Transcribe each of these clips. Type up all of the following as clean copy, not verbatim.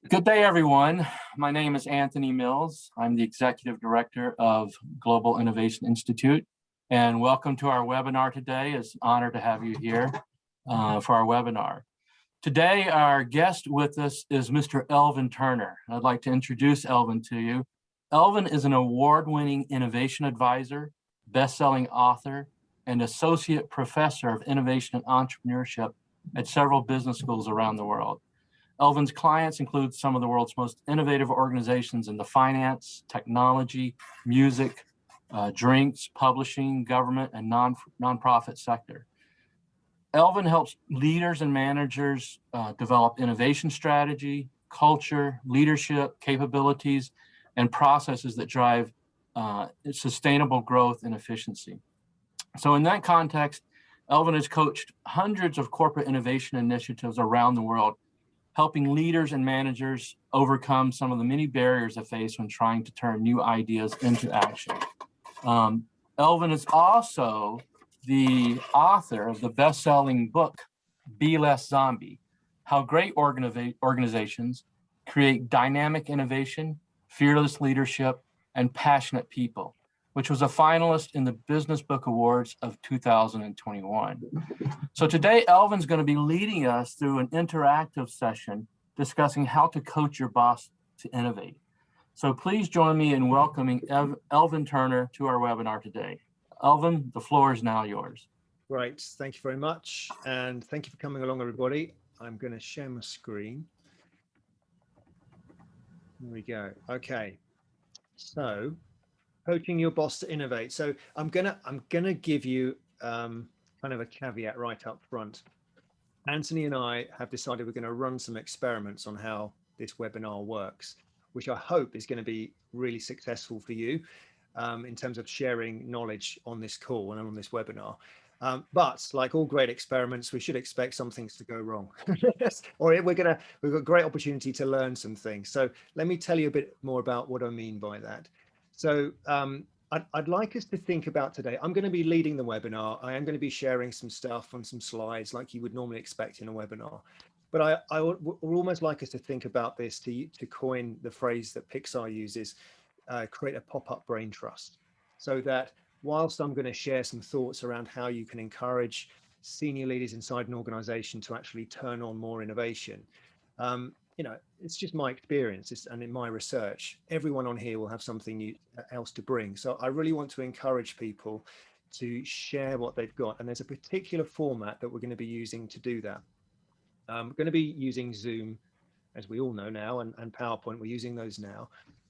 Good day, everyone. My name is Anthony Mills. I'm the Executive Director of Global Innovation Institute, and welcome to our webinar today. It's an honor to have you here for our webinar. Today, our guest with us is Mr. Elvin Turner. I'd like to introduce Elvin to you. Elvin is an award-winning innovation advisor, best-selling author, and associate professor of innovation and entrepreneurship at several business schools around the world. Elvin's clients include some of the world's most innovative organizations in the finance, technology, music, drinks, publishing, government, and nonprofit sector. Elvin helps leaders and managers develop innovation strategy, culture, leadership, capabilities, and processes that drive sustainable growth and efficiency. So in that context, Elvin has coached hundreds of corporate innovation initiatives around the world, helping leaders and managers overcome some of the many barriers they face when trying to turn new ideas into action. Elvin is also the author of the best-selling book, Be Less Zombie: How Great Organizations Create Dynamic Innovation, Fearless Leadership, and Passionate People, which was a finalist in the Business Book Awards of 2021. So today, Elvin's going to be leading us through an interactive session discussing how to coach your boss to innovate. So please join me in welcoming Elvin Turner to our webinar today. Elvin, the floor is now yours. Great, thank you very much. And thank you for coming along, everybody. I'm going to share my screen. There we go. Okay, so coaching your boss to innovate. So I'm gonna give you kind of a caveat right up front. Anthony and I have decided we're going to run some experiments on how this webinar works, which I hope is going to be really successful for you in terms of sharing knowledge on this call and on this webinar. But like all great experiments, we should expect some things to go wrong. Or we've got a great opportunity to learn some things. So let me tell you a bit more about what I mean by that. So I'd like us to think about today. I'm going to be leading the webinar. I am going to be sharing some stuff on some slides like you would normally expect in a webinar. But I would almost like us to think about this, to coin the phrase that Pixar uses, create a pop-up brain trust. So that whilst I'm going to share some thoughts around how you can encourage senior leaders inside an organization to actually turn on more innovation, you know, it's just my experience and in my research, everyone on here will have something else to bring. So I really want to encourage people to share what they've got. And there's a particular format that we're going to be using to do that. We're going to be using Zoom, as we all know now, and PowerPoint. We're using those now.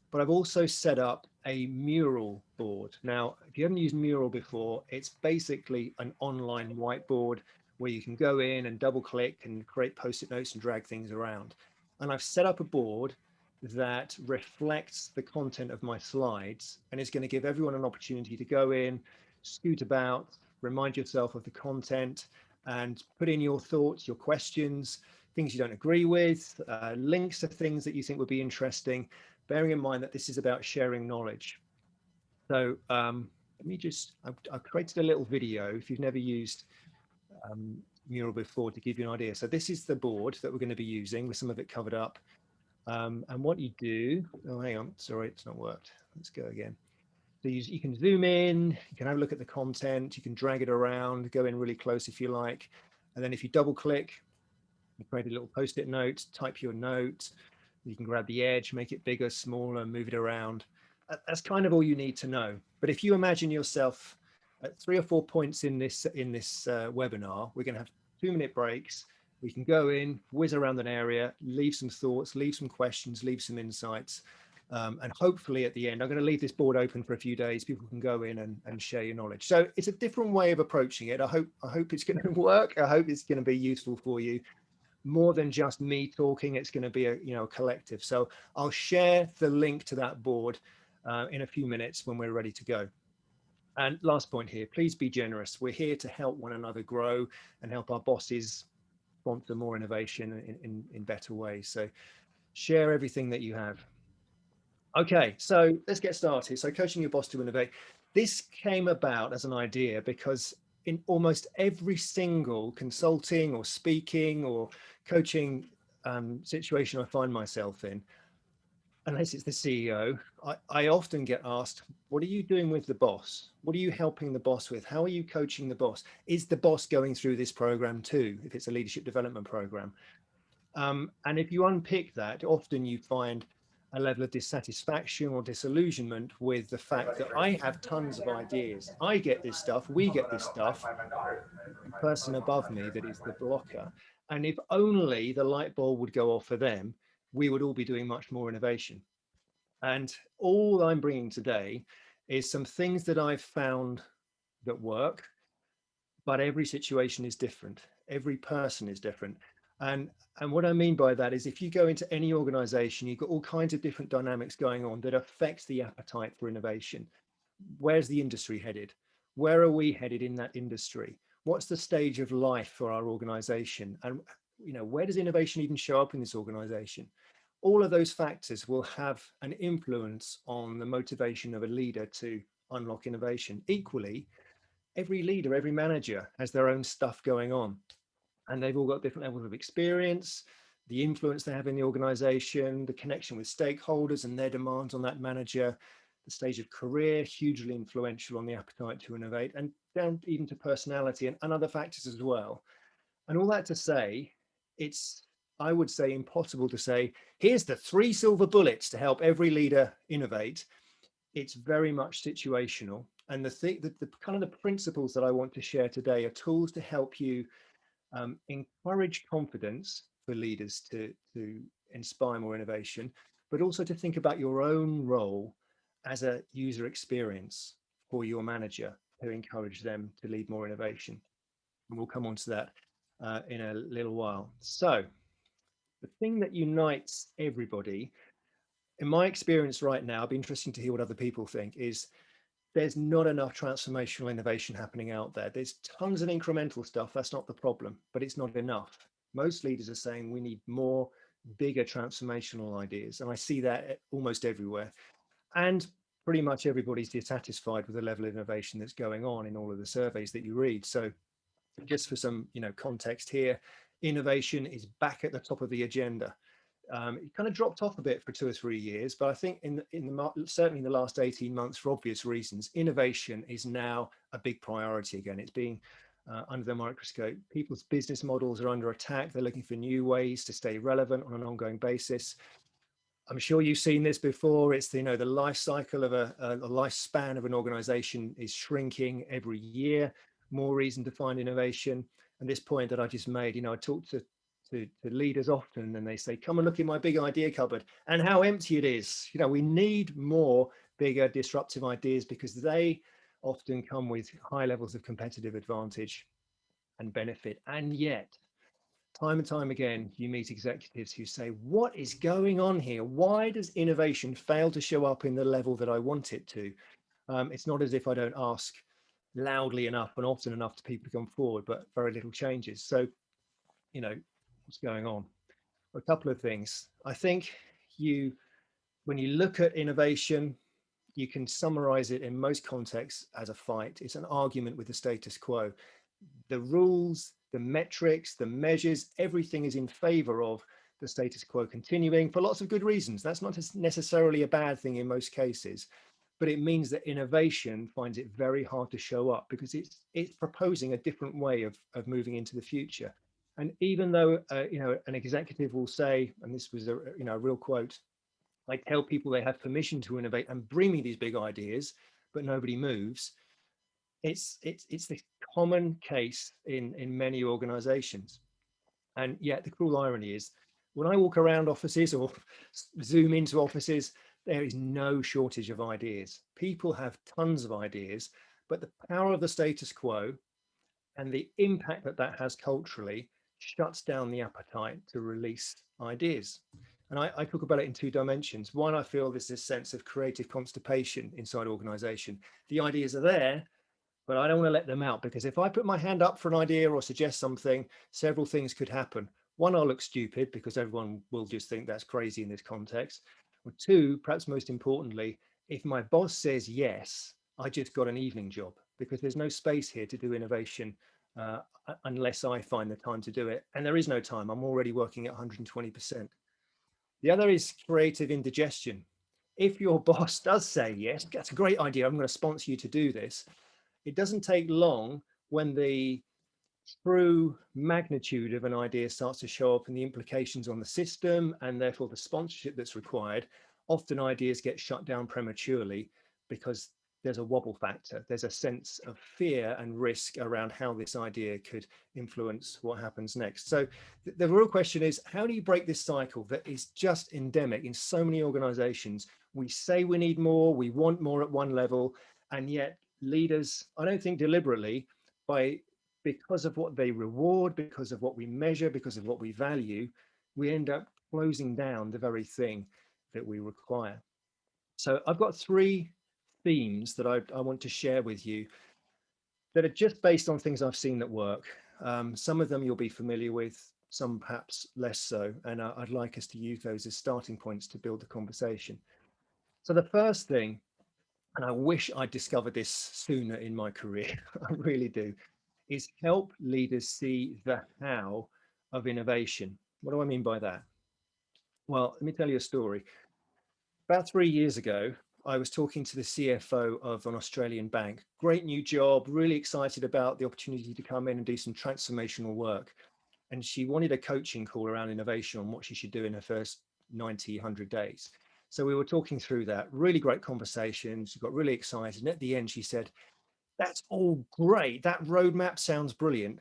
But I've also set up a mural board. Now, if you haven't used mural before, it's basically an online whiteboard where you can go in and double click and create post-it notes and drag things around. And I've set up a board that reflects the content of my slides, and it's going to give everyone an opportunity to go in, scoot about, remind yourself of the content, and put in your thoughts, your questions, things you don't agree with, links to things that you think would be interesting, bearing in mind that this is about sharing knowledge. So let me just, I've created a little video if you've never used mural before to give you an idea. So this is the board that we're going to be using with some of it covered up. And what you do, oh, hang on, sorry, it's not worked. Let's go again. So you can zoom in, you can have a look at the content, you can drag it around, go in really close if you like. And then if you double click, you create a little post-it note, type your note, you can grab the edge, make it bigger, smaller, move it around. That's kind of all you need to know. But if you imagine yourself at 3 or 4 points in this webinar, we're going to have 2-minute breaks. We can go in, whiz around an area, leave some thoughts, leave some questions, leave some insights. And hopefully at the end, I'm going to leave this board open for a few days. People can go in and share your knowledge. So it's a different way of approaching it. I hope it's going to work. I hope it's going to be useful for you. More than just me talking, it's going to be a collective. So I'll share the link to that board in a few minutes when we're ready to go. And last point here, please be generous. We're here to help one another grow and help our bosses sponsor more innovation in better ways. So share everything that you have. Okay, so let's get started. So coaching your boss to innovate. This came about as an idea because in almost every single consulting or speaking or coaching situation I find myself in, unless it's the CEO, I often get asked, what are you doing with the boss? What are you helping the boss with? How are you coaching the boss? Is the boss going through this program too, if it's a leadership development program? And if you unpick that, often you find a level of dissatisfaction or disillusionment with the fact that I have tons of ideas. I get this stuff, we get this stuff, the person above me that is the blocker. And if only the light bulb would go off for them, we would all be doing much more innovation. And all I'm bringing today is some things that I've found that work, but every situation is different. Every person is different. And what I mean by that is if you go into any organization, you've got all kinds of different dynamics going on that affects the appetite for innovation. Where's the industry headed? Where are we headed in that industry? What's the stage of life for our organization? And where does innovation even show up in this organization? All of those factors will have an influence on the motivation of a leader to unlock innovation. Equally, every leader, every manager has their own stuff going on, and they've all got different levels of experience, the influence they have in the organization, the connection with stakeholders and their demands on that manager, the stage of career, hugely influential on the appetite to innovate, and down even to personality and other factors as well. And all that to say, it's, I would say, impossible to say, here's the 3 silver bullets to help every leader innovate. It's very much situational. And the kind of the principles that I want to share today are tools to help you encourage confidence for leaders to inspire more innovation, but also to think about your own role as a user experience for your manager to encourage them to lead more innovation. And we'll come on to that in a little while. So the thing that unites everybody, in my experience right now, it'd be interesting to hear what other people think, is there's not enough transformational innovation happening out there. There's tons of incremental stuff. That's not the problem, but it's not enough. Most leaders are saying we need more, bigger transformational ideas. And I see that almost everywhere. And pretty much everybody's dissatisfied with the level of innovation that's going on in all of the surveys that you read. So just for some context here, innovation is back at the top of the agenda. It kind of dropped off a bit for 2 or 3 years, but I think certainly in the last 18 months, for obvious reasons, innovation is now a big priority again. It's being under the microscope. People's business models are under attack. They're looking for new ways to stay relevant on an ongoing basis. I'm sure you've seen this before. It's the life cycle of a lifespan of an organization is shrinking every year. More reason to find innovation. And this point that I just made, I talk to leaders often, and they say, come and look in my big idea cupboard and how empty it is. We need more bigger disruptive ideas because they often come with high levels of competitive advantage and benefit. And yet, time and time again, you meet executives who say, what is going on here? Why does innovation fail to show up in the level that I want it to? It's not as if I don't ask loudly enough and often enough to people to come forward, but very little changes. So, what's going on? A couple of things. I think when you look at innovation, you can summarize it in most contexts as a fight. It's an argument with the status quo. The rules, the metrics, the measures, everything is in favor of the status quo continuing for lots of good reasons. That's not necessarily a bad thing in most cases, but it means that innovation finds it very hard to show up because it's proposing a different way of moving into the future. And even though an executive will say, and this was a real quote, I tell people they have permission to innovate and bring me these big ideas, but nobody moves. It's the common case in many organizations. And yet the cruel irony is when I walk around offices or zoom into offices, there is no shortage of ideas. People have tons of ideas, but the power of the status quo and the impact that has culturally shuts down the appetite to release ideas. And I talk about it in 2 dimensions. One, I feel there's this sense of creative constipation inside organization. The ideas are there, but I don't want to let them out because if I put my hand up for an idea or suggest something, several things could happen. One, I'll look stupid because everyone will just think that's crazy in this context. Or 2, perhaps most importantly, if my boss says yes, I just got an evening job because there's no space here to do innovation unless I find the time to do it. And there is no time. I'm already working at 120%. The other is creative indigestion. If your boss does say, yes, that's a great idea, I'm going to sponsor you to do this, it doesn't take long when the true magnitude of an idea starts to show up and the implications on the system and therefore the sponsorship that's required. Often ideas get shut down prematurely because there's a wobble factor. There's a sense of fear and risk around how this idea could influence what happens next. So the real question is, how do you break this cycle that is just endemic in so many organizations? We say we need more, we want more at one level, and yet leaders, I don't think deliberately, because of what they reward, because of what we measure, because of what we value, we end up closing down the very thing that we require. So I've got three themes that I want to share with you that are just based on things I've seen that work. Some of them you'll be familiar with, some perhaps less so, and I'd like us to use those as starting points to build the conversation. So the first thing, and I wish I'd discovered this sooner in my career, I really do, is help leaders see the how of innovation. What do I mean by that? Well, let me tell you a story. About 3 years ago, I was talking to the CFO of an Australian bank. Great new job, really excited about the opportunity to come in and do some transformational work. And she wanted a coaching call around innovation on what she should do in her first 90, 100 days. So we were talking through that, really great conversation. She got really excited. And at the end, she said, that's all great. That roadmap sounds brilliant.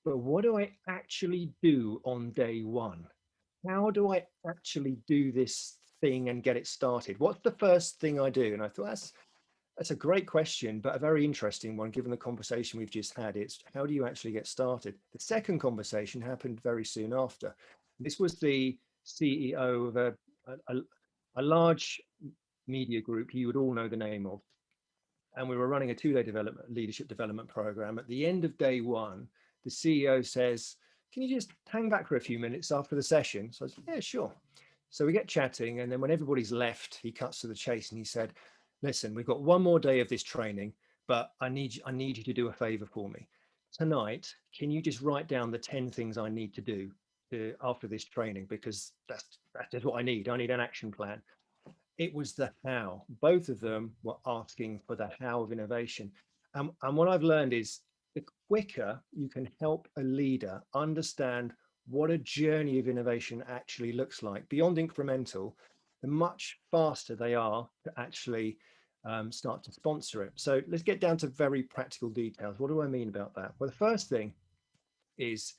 But what do I actually do on day one? How do I actually do this thing and get it started? What's the first thing I do? And I thought that's a great question, but a very interesting one, given the conversation we've just had. It's how do you actually get started? The second conversation happened very soon after. This was the CEO of a large media group you would all know the name of. And we were running a 2-day leadership development program. At the end of day one, the CEO says, can you just hang back for a few minutes after the session? So I said, yeah, sure. So we get chatting. And then when everybody's left, he cuts to the chase and he said, listen, we've got one more day of this training, but I need you to do a favor for me. Tonight, can you just write down the 10 things I need to do after this training? Because that's just what I need. I need an action plan. It was the how. Both of them were asking for the how of innovation. And what I've learned is the quicker you can help a leader understand what a journey of innovation actually looks like beyond incremental, the much faster they are to actually start to sponsor it. So let's get down to very practical details. What do I mean about that? Well, the first thing is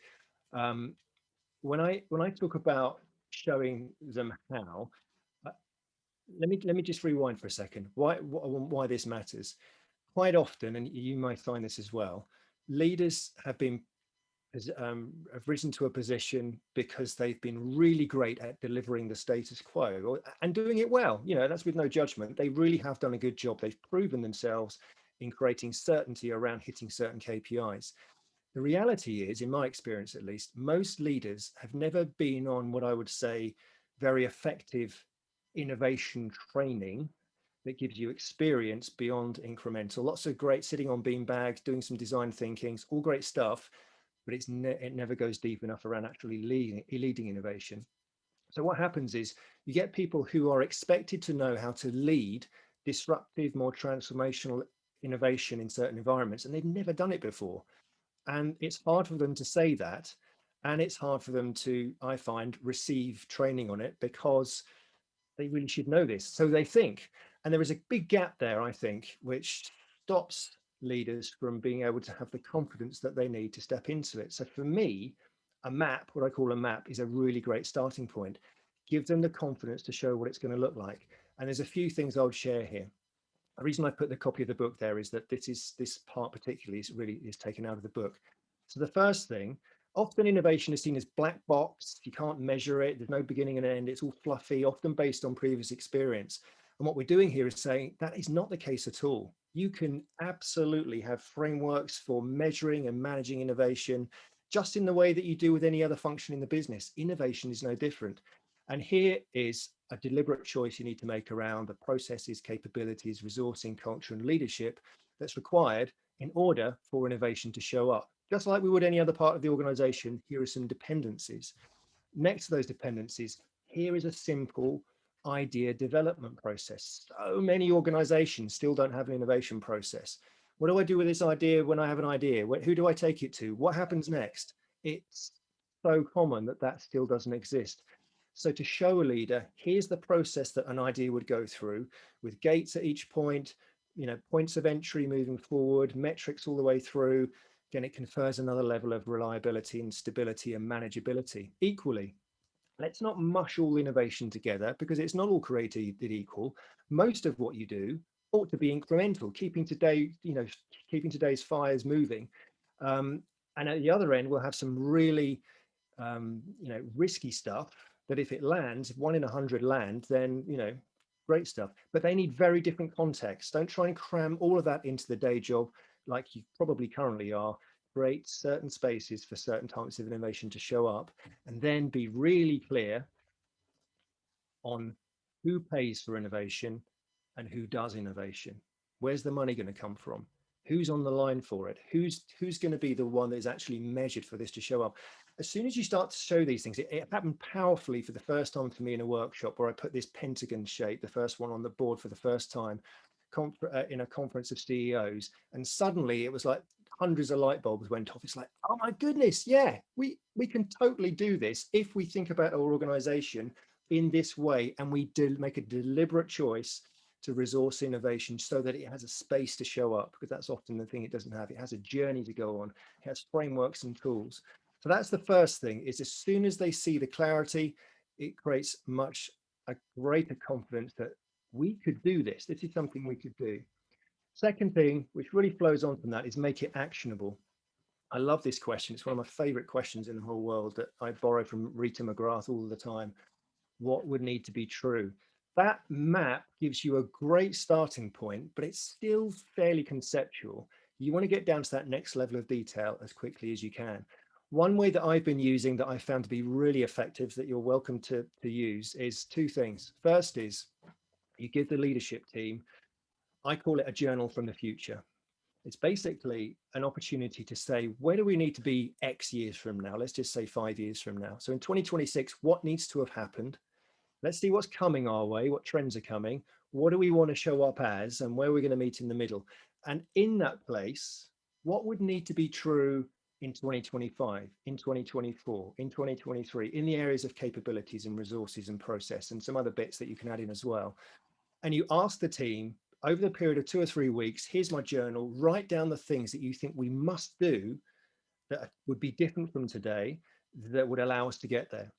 when I talk about showing them how, let me just rewind for a second. Why this matters? Quite often, and you might find this as well, leaders have risen to a position because they've been really great at delivering the status quo and doing it well. You know, that's with no judgment. They really have done a good job. They've proven themselves in creating certainty around hitting certain KPIs. The reality is, in my experience at least, most leaders have never been on what I would say very effective innovation training that gives you experience beyond incremental. Lots of great sitting on beanbags, doing some design thinking, all great stuff, but it never goes deep enough around actually leading innovation. So what happens is you get people who are expected to know how to lead disruptive, more transformational innovation in certain environments, and they've never done it before. And it's hard for them to say that. And it's hard for them to, I find, receive training on it because they really should know this. So they think. And there is a big gap there, I think, which stops leaders from being able to have the confidence that they need to step into it. So for me, a map, what I call a map, is a really great starting point. Give them the confidence to show what it's going to look like. And there's a few things I would share here. The reason I put the copy of the book there is that this part particularly is taken out of the book. So the first thing, often innovation is seen as black box. You can't measure it. There's no beginning and end. It's all fluffy, often based on previous experience. And what we're doing here is saying that is not the case at all. You can absolutely have frameworks for measuring and managing innovation just in the way that you do with any other function in the business. Innovation is no different. And here is a deliberate choice you need to make around the processes, capabilities, resourcing, culture, and leadership that's required in order for innovation to show up. Just like we would any other part of the organization, here are some dependencies. Next to those dependencies, here is a simple idea development process. So many organizations still don't have an innovation process. What do I do with this idea when I have an idea? Who do I take it to? What happens next? It's so common that that still doesn't exist. So to show a leader, here's the process that an idea would go through, with gates at each point, points of entry moving forward, metrics all the way through. Again, it confers another level of reliability and stability and manageability. Equally, let's not mush all innovation together, because it's not all created equal. Most of what you do ought to be incremental, keeping today's fires moving. And at the other end, we'll have some really risky stuff that if it lands, if 1 in 100 land, then great stuff. But they need very different contexts. Don't try and cram all of that into the day job like you probably currently are. Create certain spaces for certain types of innovation to show up, and then be really clear on who pays for innovation and who does innovation. Where's the money going to come from? Who's on the line for it? Who's going to be the one that is actually measured for this to show up? As soon as you start to show these things, it happened powerfully for the first time for me in a workshop where I put this pentagon shape, the first one on the board for the first time, in a conference of CEOs, and suddenly it was like hundreds of light bulbs went off. It's like, oh my goodness, yeah, we can totally do this if we think about our organization in this way, and we make a deliberate choice to resource innovation so that it has a space to show up, because that's often the thing it doesn't have. It has a journey to go on. It has frameworks and tools. So that's the first thing, is as soon as they see the clarity, it creates a greater confidence that we could do this. This is something we could do. Second thing, which really flows on from that, is make it actionable. I love this question. It's one of my favorite questions in the whole world that I borrow from Rita McGrath all the time. What would need to be true? That map gives you a great starting point, but it's still fairly conceptual. You want to get down to that next level of detail as quickly as you can. One way that I've been using that I found to be really effective, that you're welcome to use, is 2 things. First is you give the leadership team, I call it a journal from the future. It's basically an opportunity to say, where do we need to be X years from now? Let's just say 5 years from now. So in 2026, what needs to have happened? Let's see what's coming our way, what trends are coming, what do we want to show up as, and where we're going to meet in the middle. And in that place, what would need to be true in 2025, in 2024, in 2023, in the areas of capabilities and resources and process, and some other bits that you can add in as well. And you ask the team, over the period of 2 or 3 weeks, here's my journal, write down the things that you think we must do that would be different from today, that would allow us to get there.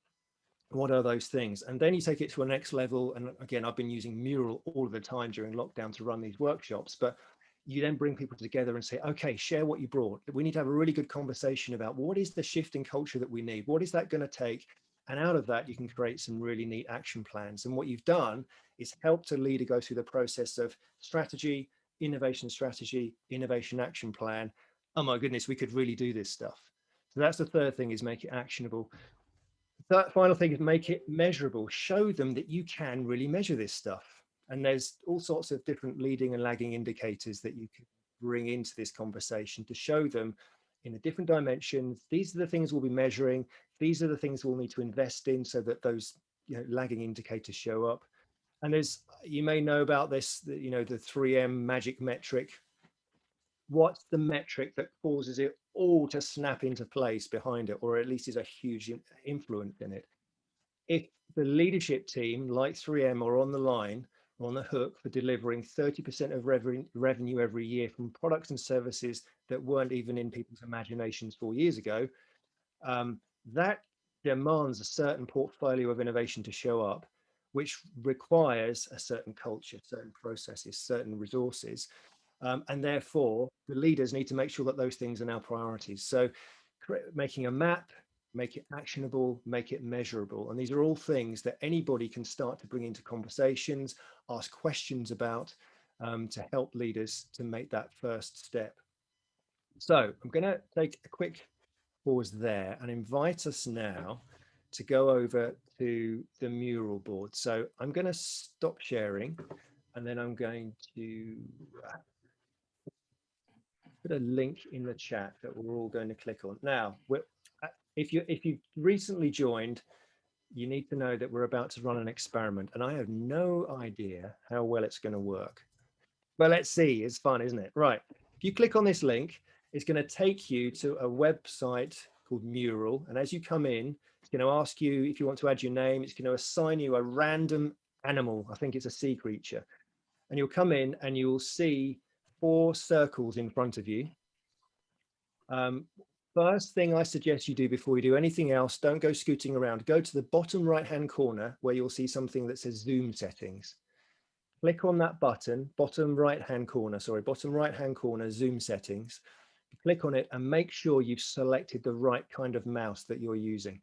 What are those things? And then you take it to a next level. And again, I've been using Mural all of the time during lockdown to run these workshops, but you then bring people together and say, okay, share what you brought. We need to have a really good conversation about what is the shift in culture that we need? What is that going to take? And out of that, you can create some really neat action plans. And what you've done is helped a leader go through the process of strategy, innovation action plan. Oh my goodness, we could really do this stuff. So that's the third thing, is make it actionable. That final thing is make it measurable. Show them that you can really measure this stuff. And there's all sorts of different leading and lagging indicators that you can bring into this conversation to show them in a different dimension. These are the things we'll be measuring. These are the things we'll need to invest in so that those lagging indicators show up. And you may know about this, the 3M magic metric. What's the metric that causes it all to snap into place behind it, or at least is a huge influence in it? If the leadership team, like 3M, are on the line, or on the hook for delivering 30% of revenue every year from products and services that weren't even in people's imaginations 4 years ago, that demands a certain portfolio of innovation to show up, which requires a certain culture, certain processes, certain resources. And therefore, the leaders need to make sure that those things are now priorities. So making a map, make it actionable, make it measurable. And these are all things that anybody can start to bring into conversations, ask questions about, to help leaders to make that first step. So I'm going to take a quick pause there and invite us now to go over to the mural board. So I'm going to stop sharing, and then I'm going to put a link in the chat that we're all going to click on. Now, if you've recently joined, you need to know that we're about to run an experiment, and I have no idea how well it's going to work. But let's see. It's fun, isn't it? Right. If you click on this link, it's going to take you to a website called Mural. And as you come in, it's going to ask you if you want to add your name. It's going to assign you a random animal. I think it's a sea creature. And you'll come in and you'll see 4 circles in front of you. First thing I suggest you do before you do anything else, don't go scooting around. Go to the bottom right-hand corner where you'll see something that says Zoom settings. Click on that button, bottom right-hand corner, Zoom settings. Click on it and make sure you've selected the right kind of mouse that you're using.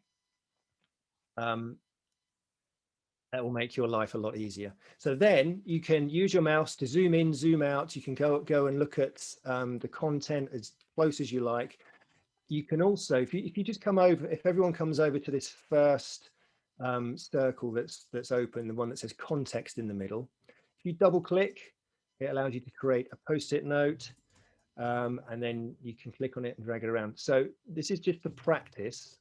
That will make your life a lot easier. So then you can use your mouse to zoom in, zoom out. You can go and look at the content as close as you like. You can also, if you just come over, if everyone comes over to this first circle that's open, the one that says context in the middle, if you double click, it allows you to create a post-it note, and then you can click on it and drag it around. So this is just for practice.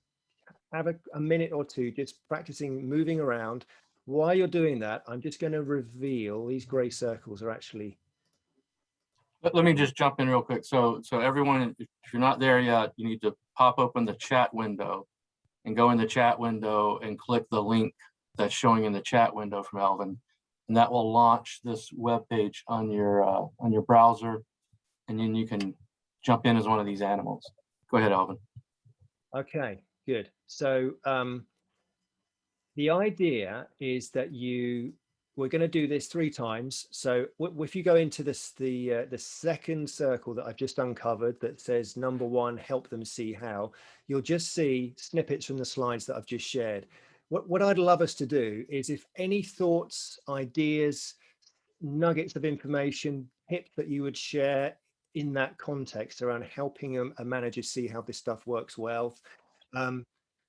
Have a minute or two just practicing moving around. While you're doing that, I'm just going to reveal these gray circles are actually. Let me just jump in real quick. So everyone, if you're not there yet, you need to pop open the chat window and go in the chat window and click the link that's showing in the chat window from Elvin. And that will launch this web page on your browser, and then you can jump in as one of these animals. Go ahead, Elvin. Okay, good. So the idea is that we're going to do this 3 times. So if you go into this, the second circle that I've just uncovered that says number 1, help them see how, you'll just see snippets from the slides that I've just shared. What I'd love us to do is, if any thoughts, ideas, nuggets of information, tips that you would share in that context around helping a manager see how this stuff works well,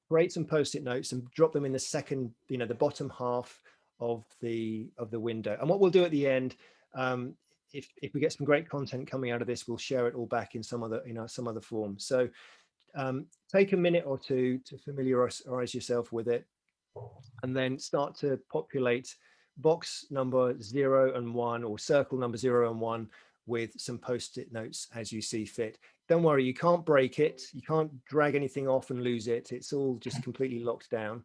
create some post-it notes and drop them in the second, the bottom half of the window. And what we'll do at the end, if we get some great content coming out of this, we'll share it all back in some other form. So take a minute or two to familiarize yourself with it, and then start to populate box number 0 and 1, or circle number 0 and 1, with some post-it notes as you see fit. Don't worry, you can't break it. You can't drag anything off and lose it. It's all just completely locked down.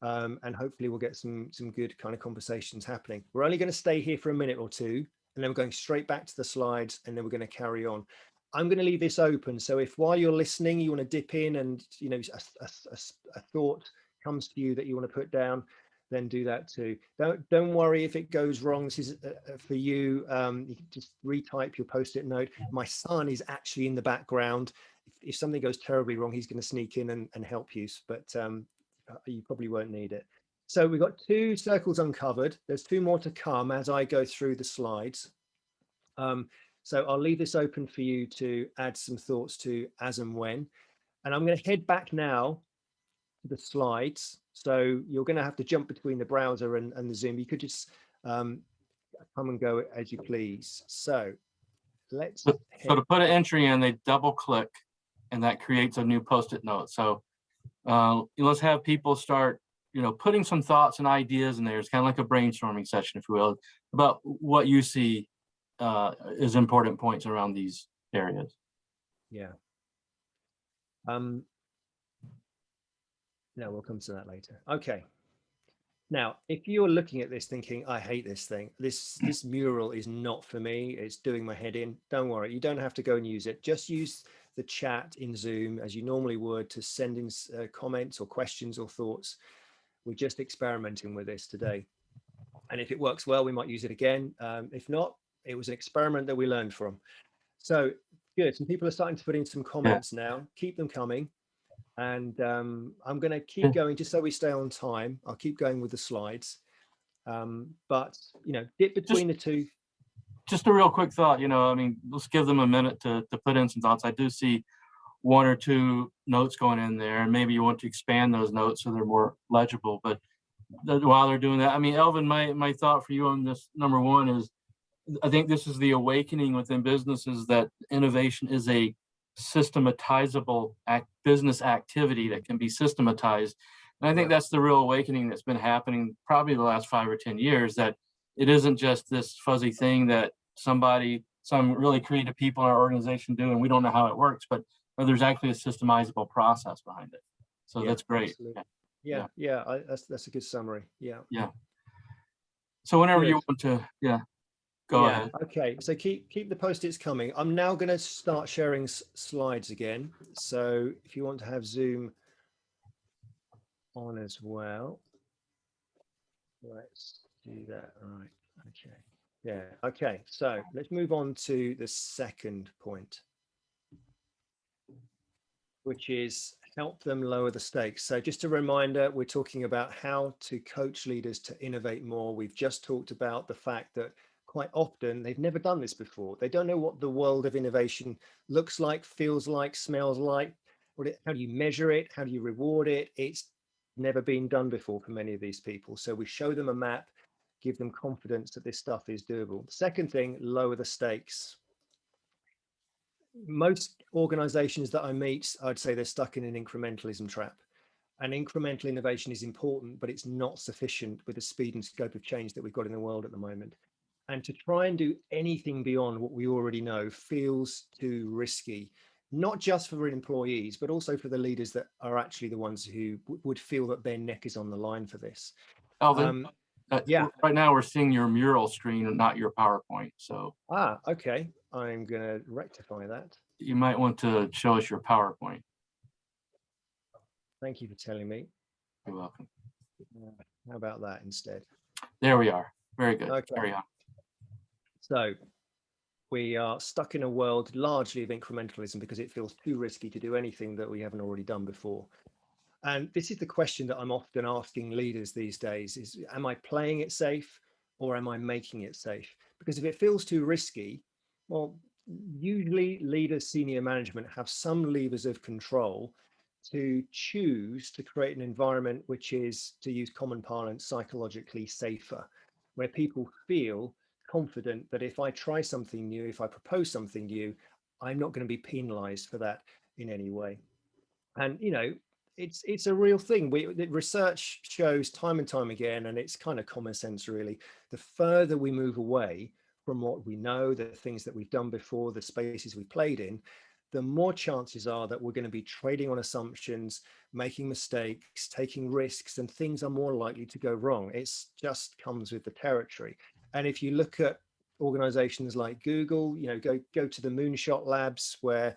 And hopefully we'll get some good kind of conversations happening. We're only going to stay here for a minute or two, and then we're going straight back to the slides, and then we're going to carry on. I'm going to leave this open. So if while you're listening, you want to dip in and, a thought comes to you that you want to put down, then do that too. Don't worry if it goes wrong. This is for you. You can just retype your post-it note. My son is actually in the background. If something goes terribly wrong, he's going to sneak in and help you, but you probably won't need it. So we've got 2 circles uncovered. There's 2 more to come as I go through the slides. So I'll leave this open for you to add some thoughts to as and when. And I'm going to head back now to the slides. So you're going to have to jump between the browser and the Zoom. You could just come and go as you please. So let's. So to put an entry in, they double click, and that creates a new post-it note. So let's have people start, putting some thoughts and ideas in there. It's kind of like a brainstorming session, if you will, about what you see as important points around these areas. Yeah. No, we'll come to that later. Okay. Now, if you're looking at this thinking, I hate this thing, this mural is not for me, it's doing my head in, don't worry, you don't have to go and use it. Just use the chat in Zoom as you normally would to send in comments or questions or thoughts. We're just experimenting with this today. And if it works well, we might use it again. If not, it was an experiment that we learned from. So good, some people are starting to put in some comments now. Keep them coming. And I'm going to keep going just so we stay on time. I'll keep going with the slides, but dip between the 2. Just a real quick thought, let's give them a minute to put in some thoughts. I do see 1 or 2 notes going in there, and maybe you want to expand those notes so they're more legible. But while they're doing that, Elvin, my thought for you on this number 1 is, I think this is the awakening within businesses that innovation is a systematizable business activity that can be systematized. And I think Yeah, that's the real awakening that's been happening probably the last 5 or 10 years, that it isn't just this fuzzy thing that some really creative people in our organization do, and we don't know how it works, but there's actually a systemizable process behind it. So yeah, that's great. absolutely. Yeah, Yeah, that's a good summary. Yeah, yeah. So whenever good. you want to, yeah, go Yeah, ahead. okay. So keep the post-its coming. I'm now going to start sharing slides again. So if you want to have Zoom on as well, let's do that. All right. Okay. Yeah. Okay. So let's move on to the second point, which is help them lower the stakes. So just a reminder, we're talking about how to coach leaders to innovate more. We've just talked about the fact that quite often they've never done this before. They don't know what the world of innovation looks like, feels like, smells like. How do you measure it? How do you reward it? It's never been done before for many of these people. So we show them a map, give them confidence that this stuff is doable. The second thing, lower the stakes. Most organizations that I meet, I'd say they're stuck in an incrementalism trap. And incremental innovation is important, but it's not sufficient with the speed and scope of change that we've got in the world at the moment. And to try and do anything beyond what we already know feels too risky, not just for employees, but also for the leaders that are actually the ones who would feel that their neck is on the line for this. Elvin, Um, yeah. right now we're seeing your mural screen and not your PowerPoint. So Okay. I'm going to rectify that. you might want to show us your PowerPoint. Thank you for telling me. You're welcome. How about that instead? There we are. Very good. Okay. Carry on. So we are stuck in a world largely of incrementalism because it feels too risky to do anything that we haven't already done before. And this is the question that I'm often asking leaders these days is, am I playing it safe or am I making it safe? Because if it feels too risky, well, usually leaders, senior management have some levers of control to choose to create an environment which is, to use common parlance, psychologically safer, where people feel confident that if I try something new, if I propose something new, I'm not going to be penalized for that in any way. And it's a real thing. The research shows time and time again, and it's kind of common sense really, the further we move away from what we know, the things that we've done before, the spaces we played in, the more chances are that we're going to be trading on assumptions, making mistakes, taking risks, and things are more likely to go wrong. It's just comes with the territory. And if you look at organizations like Google, go to the moonshot labs where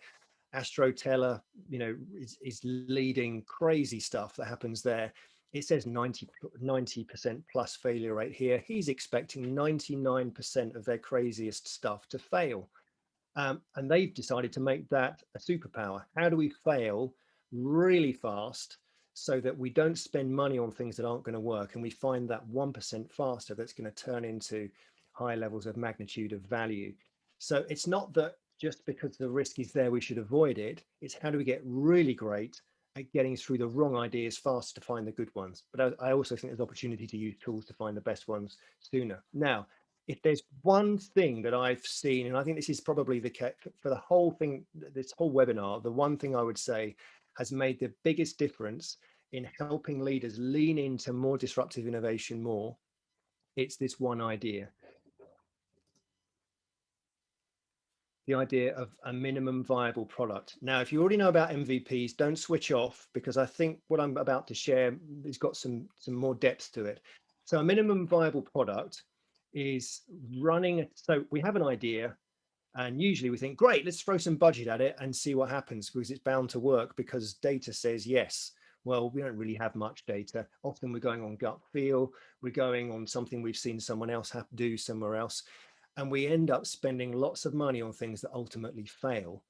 Astro Teller, is leading crazy stuff that happens there. It says 90% plus failure rate here. He's expecting 99% of their craziest stuff to fail. And they've decided to make that a superpower. How do we fail really fast so that we don't spend money on things that aren't going to work, and we find that 1% faster that's going to turn into high levels of magnitude of value? So it's not that just because the risk is there we should avoid it. It's how do we get really great at getting through the wrong ideas fast to find the good ones. But I also think there's opportunity to use tools to find the best ones sooner. Now, if there's one thing that I've seen, and I think this is probably the case for the whole thing, this whole webinar, the one thing I would say has made the biggest difference in helping leaders lean into more disruptive innovation more, it's this one idea. The idea of a minimum viable product. Now, if you already know about MVPs, don't switch off, because I think what I'm about to share has got some more depth to it. So a minimum viable product is running. So we have an idea, and usually we think, great, let's throw some budget at it and see what happens, because it's bound to work because data says yes. Well, we don't really have much data. Often we're going on gut feel. We're going on something we've seen someone else have to do somewhere else. And we end up spending lots of money on things that ultimately fail.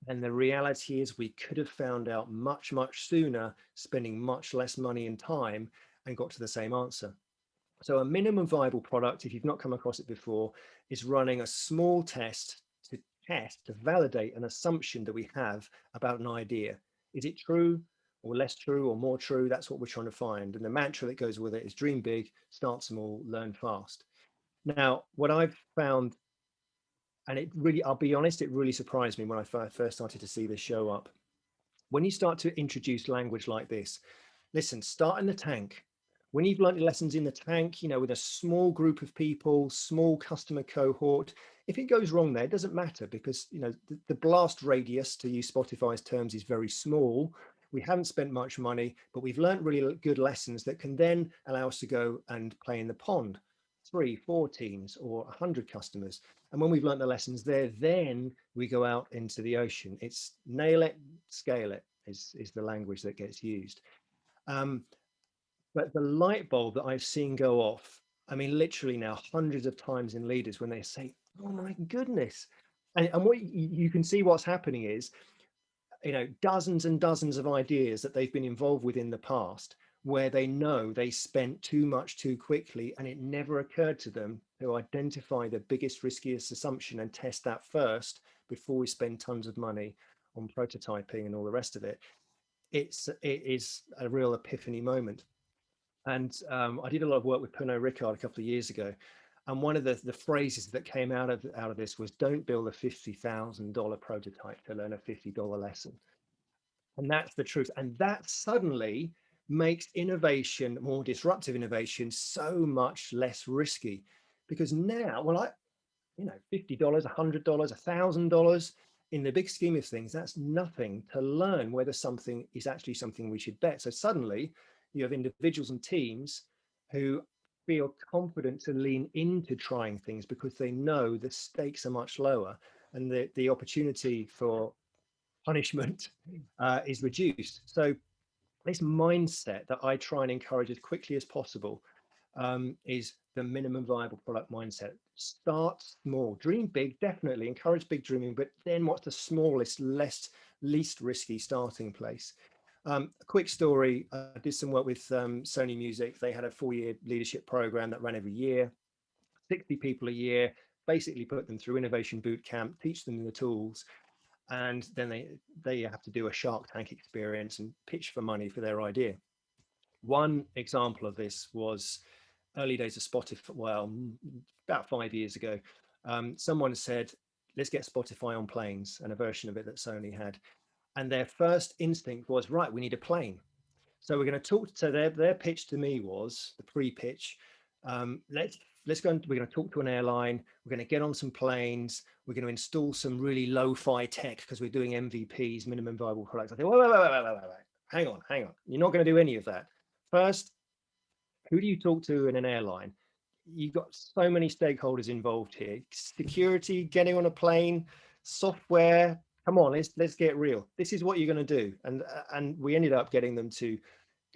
And the reality is we could have found out much, much sooner, spending much less money and time, and got to the same answer. So a minimum viable product, if you've not come across it before, is running a small test to validate an assumption that we have about an idea. Is it true or less true or more true? That's what we're trying to find. And the mantra that goes with it is dream big, start small, learn fast. Now, what I've found, and it really, I'll be honest, it really surprised me when I first started to see this show up. When you start to introduce language like this, listen, start in the tank. When you've learned your lessons in the tank, with a small group of people, small customer cohort, if it goes wrong there, it doesn't matter because, the blast radius, to use Spotify's terms, is very small. We haven't spent much money, but we've learned really good lessons that can then allow us to go and play in the pond, 3, 4 teams or 100 customers. And when we've learned the lessons there, then we go out into the ocean. It's nail it, scale it is the language that gets used. But the light bulb that I've seen go off, I mean, literally now hundreds of times in leaders when they say, oh my goodness. And what you can see what's happening is, dozens and dozens of ideas that they've been involved with in the past where they know they spent too much too quickly and it never occurred to them to identify the biggest, riskiest assumption and test that first before we spend tons of money on prototyping and all the rest of it. It is a real epiphany moment. And I did a lot of work with Pernod Ricard a couple of years ago. And one of the phrases that came out of this was, don't build a $50,000 prototype to learn a $50 lesson. And that's the truth. And that suddenly makes innovation, more disruptive innovation, so much less risky. Because now, well, $50, $100, $1,000, in the big scheme of things, that's nothing to learn whether something is actually something we should bet. So suddenly you have individuals and teams who feel confident to lean into trying things because they know the stakes are much lower and the opportunity for punishment is reduced. So this mindset that I try and encourage as quickly as possible is the minimum viable product mindset. Start small, dream big, definitely encourage big dreaming, but then what's the smallest, least risky starting place? A quick story, I did some work with Sony Music. They had a 4-year leadership program that ran every year, 60 people a year, basically put them through innovation boot camp, teach them the tools, and then they have to do a Shark Tank experience and pitch for money for their idea. One example of this was early days of Spotify, well, about 5 years ago. Someone said, let's get Spotify on planes, and a version of it that Sony had. And their first instinct was, right, we need a plane. So we're going to talk. So their pitch to me was the pre-pitch. Let's go. We're going to talk to an airline. We're going to get on some planes. We're going to install some really lo-fi tech because we're doing MVPs, minimum viable products. I think, wait. Hang on. You're not going to do any of that. First, who do you talk to in an airline? You've got so many stakeholders involved here. Security, getting on a plane, software. Come on, let's get real. This is what you're going to do. And we ended up getting them to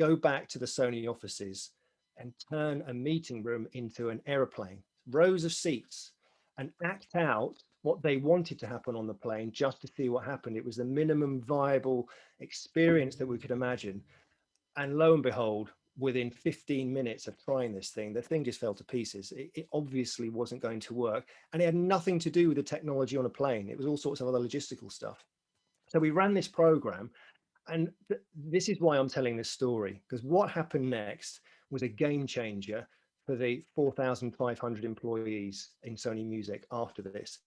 go back to the Sony offices and turn a meeting room into an airplane, rows of seats, and act out what they wanted to happen on the plane just to see what happened. It was the minimum viable experience that we could imagine. And lo and behold, within 15 minutes of trying this thing, the thing just fell to pieces. It obviously wasn't going to work. And it had nothing to do with the technology on a plane. It was all sorts of other logistical stuff. So we ran this program. And this is why I'm telling this story, because what happened next was a game changer for the 4,500 employees in Sony Music after this.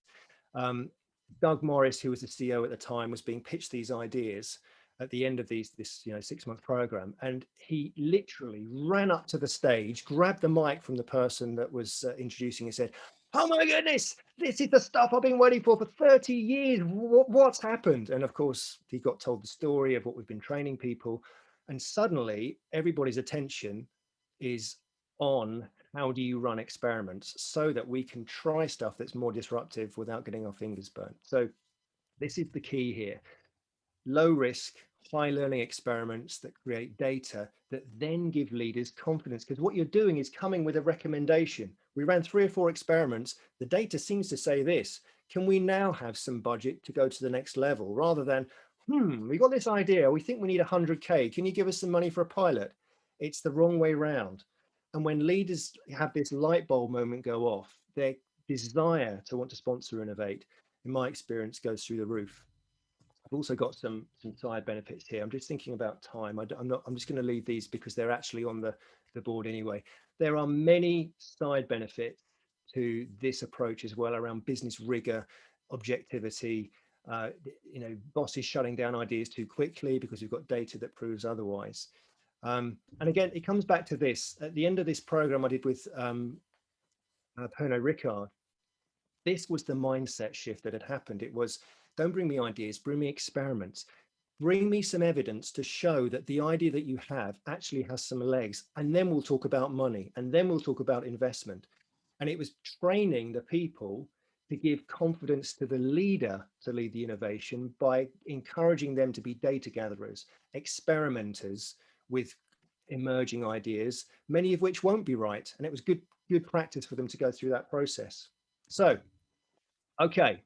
Doug Morris, who was the CEO at the time, was being pitched these ideas at the end of this 6-month program, and he literally ran up to the stage, grabbed the mic from the person that was introducing and said, oh my goodness, this is the stuff I've been waiting for 30 years. What's happened? And of course, he got told the story of what we've been training people. And suddenly everybody's attention is on how do you run experiments so that we can try stuff that's more disruptive without getting our fingers burnt. So this is the key here. Low risk, high learning experiments that create data that then give leaders confidence, because what you're doing is coming with a recommendation. We ran 3 or 4 experiments. The data seems to say this. Can we now have some budget to go to the next level, rather than, we got this idea. We think we need 100K. Can you give us some money for a pilot? It's the wrong way round. And when leaders have this light bulb moment go off, their desire to want to sponsor Innovate, in my experience, goes through the roof. I've also got some side benefits here. I'm just thinking about time. I'm just going to leave these because they're actually on the board anyway. There are many side benefits to this approach as well around business rigor, objectivity. Bosses shutting down ideas too quickly because we've got data that proves otherwise. And again, it comes back to this. At the end of this program I did with Pernod Ricard, this was the mindset shift that had happened. It was, don't bring me ideas, bring me experiments. Bring me some evidence to show that the idea that you have actually has some legs, and then we'll talk about money, and then we'll talk about investment. And it was training the people to give confidence to the leader to lead the innovation by encouraging them to be data gatherers, experimenters with emerging ideas, many of which won't be right. And it was good practice for them to go through that process. So, okay,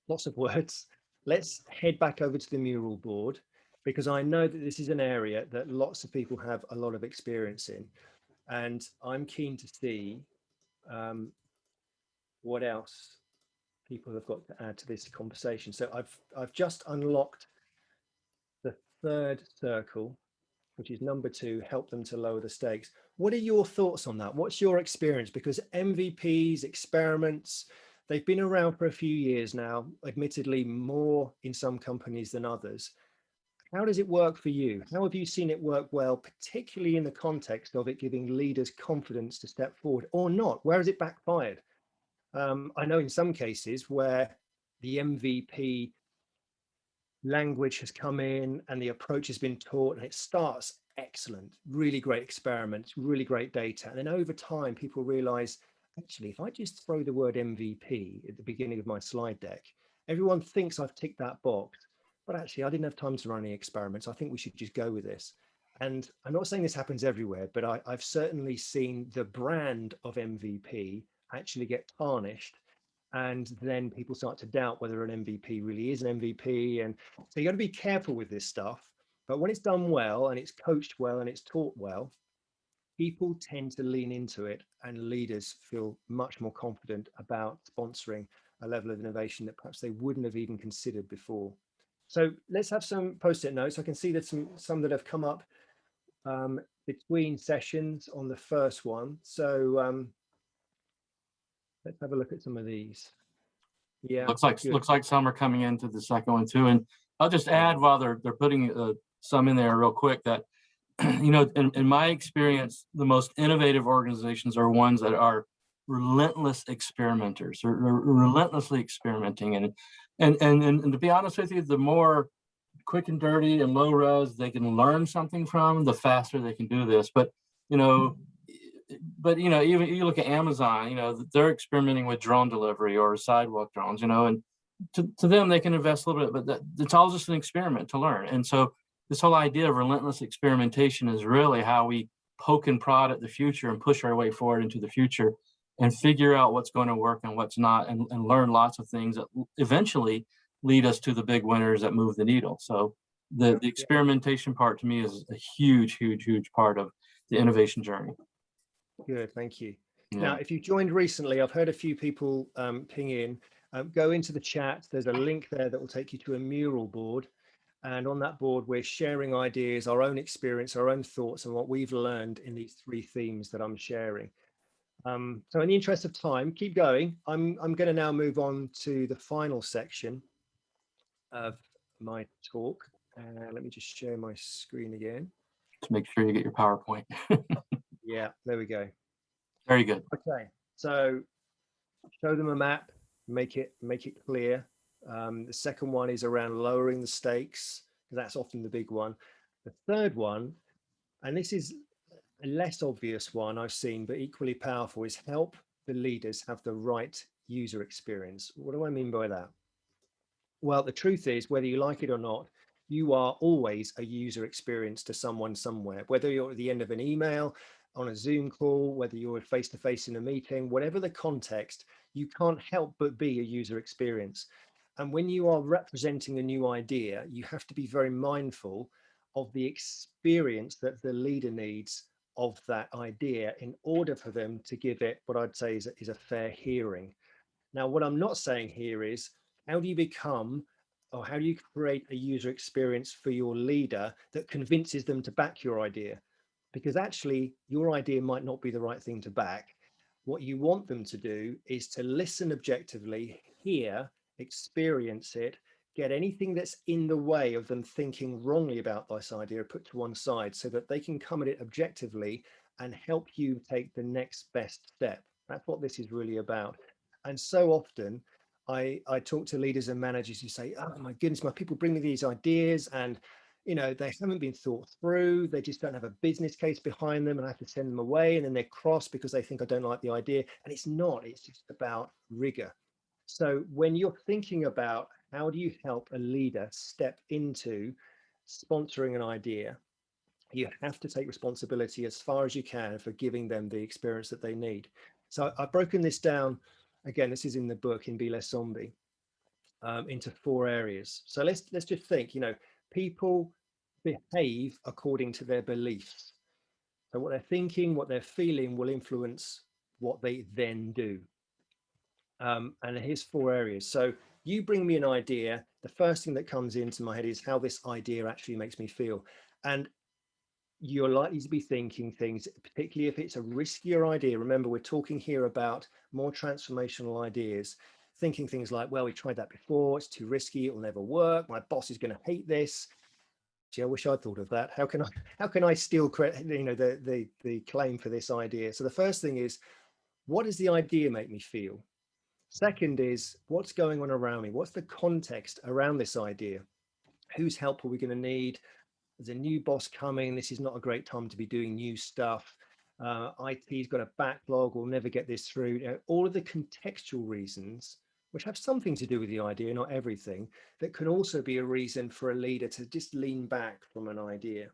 lots of words. Let's head back over to the mural board, because I know that this is an area that lots of people have a lot of experience in. And I'm keen to see what else people have got to add to this conversation. So I've just unlocked the third circle, which is number 2, help them to lower the stakes. What are your thoughts on that? What's your experience? Because MVPs, experiments, they've been around for a few years now, admittedly more in some companies than others. How does it work for you? How have you seen it work well, particularly in the context of it giving leaders confidence to step forward, or not? Where has it backfired? I know in some cases where the MVP language has come in and the approach has been taught and it starts excellent, really great experiments, really great data. And then over time, people realize, actually, if I just throw the word MVP at the beginning of my slide deck, everyone thinks I've ticked that box, but actually I didn't have time to run any experiments. I think we should just go with this. And I'm not saying this happens everywhere, but I've certainly seen the brand of MVP actually get tarnished. And then people start to doubt whether an MVP really is an MVP. And so you got to be careful with this stuff. But when it's done well and it's coached well and it's taught well, people tend to lean into it, and leaders feel much more confident about sponsoring a level of innovation that perhaps they wouldn't have even considered before. So let's have some post-it notes. I can see there's some that have come up between sessions on the first one. So let's have a look at some of these. Yeah, looks like some are coming into the second one too. And I'll just add, while they're putting some in there real quick, that in my experience, the most innovative organizations are ones that are relentless experimenters, or relentlessly experimenting. And to be honest with you, the more quick and dirty and low res they can learn something from, the faster they can do this. But even you look at Amazon, they're experimenting with drone delivery or sidewalk drones, and to them they can invest a little bit, but it's all just an experiment to learn. And so this whole idea of relentless experimentation is really how we poke and prod at the future and push our way forward into the future and figure out what's going to work and what's not, and learn lots of things that eventually lead us to the big winners that move the needle. So the experimentation part to me is a huge part of the innovation journey. Good, thank you. Yeah. Now, if you joined recently, I've heard a few people ping in. Go into the chat. There's a link there that will take you to a mural board. And on that board, we're sharing ideas, our own experience, our own thoughts, and what we've learned in these 3 themes that I'm sharing. So in the interest of time, keep going. I'm going to now move on to the final section of my talk. Let me just share my screen again. To make sure you get your PowerPoint. Yeah, there we go. Very good. Okay, so show them a map, make it clear. The second one is around lowering the stakes, because that's often the big one. The third one, and this is a less obvious one I've seen, but equally powerful, is help the leaders have the right user experience. What do I mean by that? Well, the truth is, whether you like it or not, you are always a user experience to someone somewhere, whether you're at the end of an email, on a Zoom call, whether you're face-to-face in a meeting, whatever the context, you can't help but be a user experience. And when you are representing a new idea, you have to be very mindful of the experience that the leader needs of that idea in order for them to give it what I'd say is a fair hearing. Now, what I'm not saying here is, how do you become, or how do you create a user experience for your leader that convinces them to back your idea? Because actually your idea might not be the right thing to back. What you want them to do is to listen objectively, hear, experience it, get anything that's in the way of them thinking wrongly about this idea put to one side so that they can come at it objectively and help you take the next best step. That's what this is really about. And so often I talk to leaders and managers who say, oh my goodness, my people bring me these ideas and they haven't been thought through. They just don't have a business case behind them, and I have to send them away. And then they're cross because they think I don't like the idea. And it's not, it's just about rigor. So when you're thinking about how do you help a leader step into sponsoring an idea, you have to take responsibility as far as you can for giving them the experience that they need. So I've broken this down. Again, this is in the book, in Be Less Zombie, into 4 areas. So let's just think, people behave according to their beliefs. So what they're thinking, what they're feeling will influence what they then do. And here's 4 areas. So you bring me an idea. The first thing that comes into my head is how this idea actually makes me feel. And you're likely to be thinking things, particularly if it's a riskier idea. Remember, we're talking here about more transformational ideas, thinking things like, well, we tried that before, it's too risky, it will never work, my boss is going to hate this. Gee, I wish I'd thought of that. How can I steal credit, the claim for this idea? So the first thing is, what does the idea make me feel? Second is, what's going on around me? What's the context around this idea? Whose help are we going to need? There's a new boss coming. This is not a great time to be doing new stuff. IT's got a backlog. We'll never get this through. All of the contextual reasons, which have something to do with the idea, not everything, that can also be a reason for a leader to just lean back from an idea.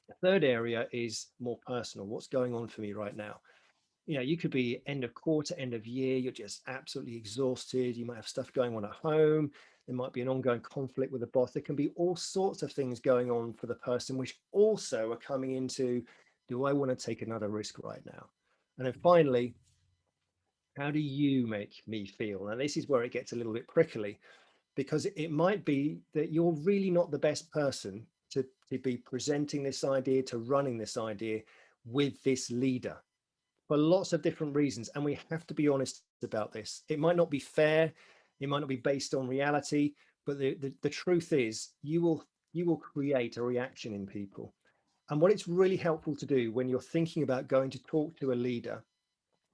The third area is more personal. What's going on for me right now? You could be end of quarter, end of year, you're just absolutely exhausted. You might have stuff going on at home. There might be an ongoing conflict with the boss. There can be all sorts of things going on for the person, which also are coming into, do I want to take another risk right now? And then finally, how do you make me feel? And this is where it gets a little bit prickly, because it might be that you're really not the best person to be presenting this idea, to running this idea with this leader, for lots of different reasons. And we have to be honest about this. It might not be fair. It might not be based on reality, but the truth is you will create a reaction in people. And what it's really helpful to do when you're thinking about going to talk to a leader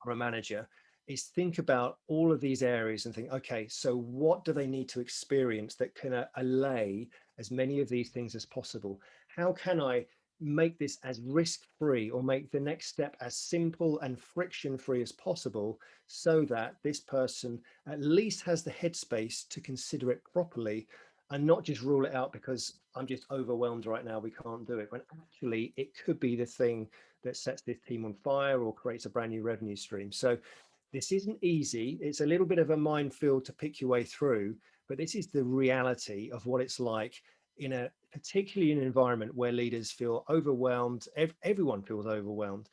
or a manager is think about all of these areas and think, okay, so what do they need to experience that can allay as many of these things as possible? How can I make this as risk-free or make the next step as simple and friction-free as possible so that this person at least has the headspace to consider it properly and not just rule it out because I'm just overwhelmed right now, we can't do it, when actually it could be the thing that sets this team on fire or creates a brand new revenue stream. So this isn't easy. It's a little bit of a minefield to pick your way through, but this is the reality of what it's like particularly in an environment where leaders feel overwhelmed. Everyone feels overwhelmed.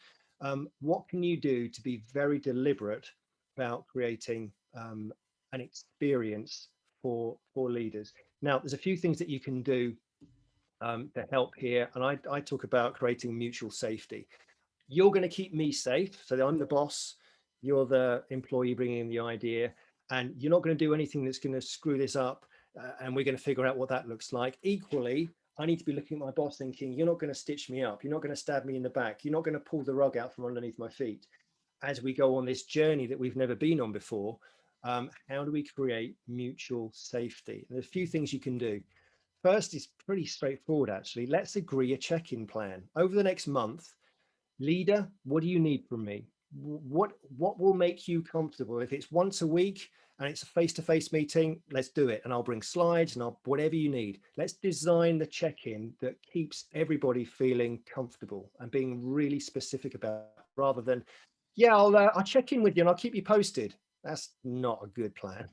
What can you do to be very deliberate about creating an experience for leaders? Now, there's a few things that you can do to help here. And I talk about creating mutual safety. You're going to keep me safe. So I'm the boss, you're the employee bringing in the idea, and you're not going to do anything that's going to screw this up. And we're going to figure out what that looks like. Equally, I need to be looking at my boss thinking, you're not going to stitch me up. You're not going to stab me in the back. You're not going to pull the rug out from underneath my feet. As we go on this journey that we've never been on before, how do we create mutual safety? And there's a few things you can do. First is pretty straightforward, actually. Let's agree a check-in plan. Over the next month, leader, what do you need from me? What will make you comfortable? If it's once a week and it's a face-to-face meeting, let's do it. And I'll bring slides and whatever you need. Let's design the check-in that keeps everybody feeling comfortable and being really specific about it, rather than, yeah, I'll check in with you and I'll keep you posted. That's not a good plan.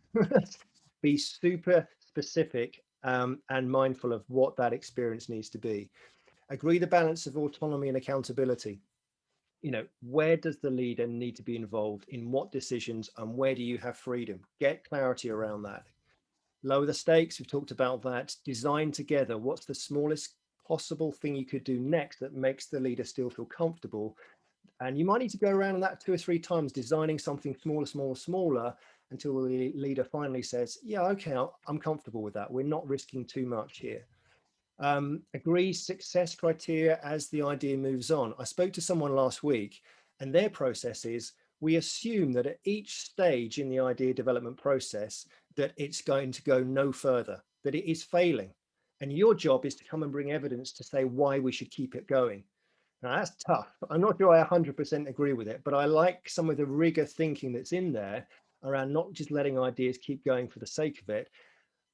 Be super specific and mindful of what that experience needs to be. Agree the balance of autonomy and accountability. Where does the leader need to be involved in what decisions and where do you have freedom? Get clarity around that. Lower the stakes. We've talked about that. Design together. What's the smallest possible thing you could do next that makes the leader still feel comfortable And you might need to go around that 2 or 3 times, designing something smaller, until the leader finally says, yeah, okay, I'm comfortable with that. We're not risking too much here. Agree success criteria as the idea moves on. I spoke to someone last week, and their process is, we assume that at each stage in the idea development process that it's going to go no further, that it is failing. And your job is to come and bring evidence to say why we should keep it going. Now that's tough. I'm not sure I 100% agree with it, but I like some of the rigor thinking that's in there around not just letting ideas keep going for the sake of it,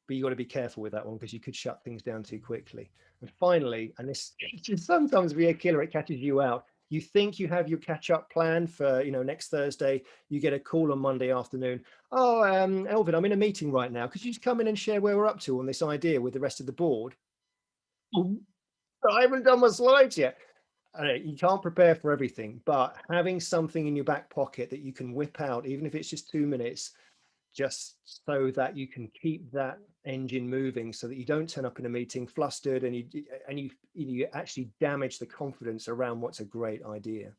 but you got to be careful with that one because you could shut things down too quickly. And finally, and this can sometimes be a killer, it catches you out. You think you have your catch-up plan for, next Thursday. You get a call on Monday afternoon. Oh, Elvin, I'm in a meeting right now. Could you just come in and share where we're up to on this idea with the rest of the board? I haven't done my slides yet. You can't prepare for everything, but having something in your back pocket that you can whip out, even if it's just 2 minutes, just so that you can keep that engine moving, so that you don't turn up in a meeting flustered and you actually damage the confidence around what's a great idea.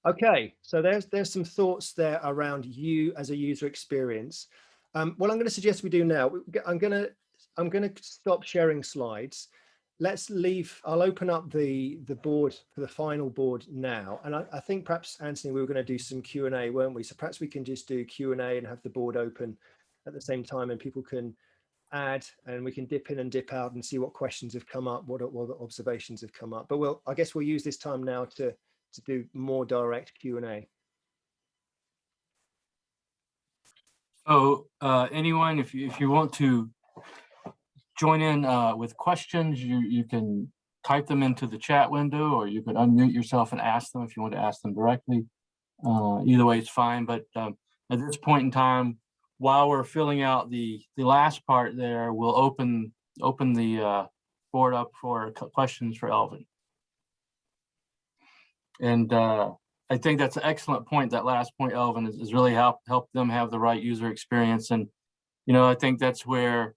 Okay, so there's some thoughts there around you as a user experience. What I'm going to suggest we do now, I'm going to stop sharing slides. Let's leave, I'll open up the board for the final board now. And I think perhaps, Anthony, we were going to do some Q&A, weren't we? So perhaps we can just do Q&A and have the board open at the same time, and people can add, and we can dip in and dip out and see what questions have come up, what observations have come up. But I guess we'll use this time now to do more direct Q&A. So anyone, if you want to join in with questions, you can type them into the chat window, or you can unmute yourself and ask them if you want to ask them directly. Either way, it's fine. But at this point in time, while we're filling out the last part there, we'll open the board up for questions for Elvin. And I think that's an excellent point. That last point, Elvin, is really help them have the right user experience. And, I think that's where,